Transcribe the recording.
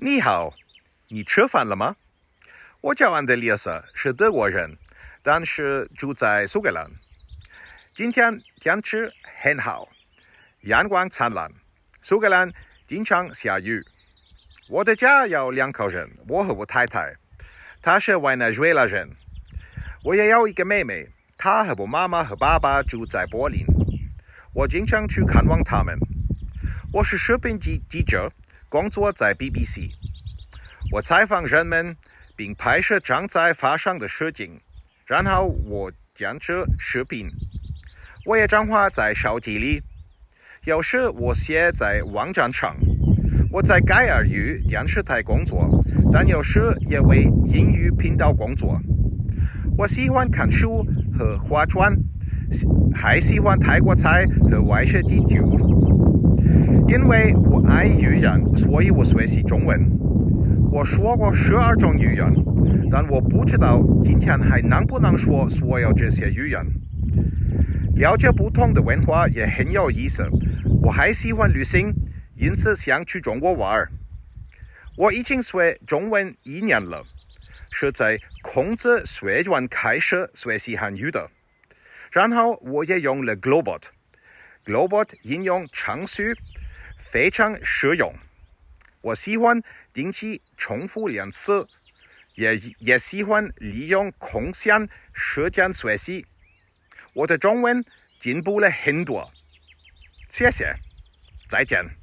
你好，你吃饭了吗？我叫安德烈斯，是德国人，但是住在苏格兰。今天天气很好，阳光灿烂。苏格兰经常下雨。我的家有2口人，我和我太太，她是委内瑞拉人。我也有一个妹妹，她和我妈妈和爸爸住在柏林。我经常去看望他们。我是视频记者，工作在 BBC。我采访人们，并拍摄正在发生的事情，然后我剪辑视频。我也讲话在手机里，有时我写在网站上。我在盖尔语电视台工作，但有时也为英语频道工作。我喜欢看书和化妆，还喜欢泰国菜和外式地酒。因为我爱语言，所以我学习中文。我说过12种语言，但我不知道今天还能不能说所有这些语言。了解不同的文化也很有意思。我还喜欢旅行，因此想去中国玩。我已经学中文1年了，是在孔子学院开始学习汉语的。然后我也用了 Globot 应用程序非常实用。我喜欢定期重复练词，也喜欢利用空闲时间学习。我的中文进步了很多。谢谢，再见。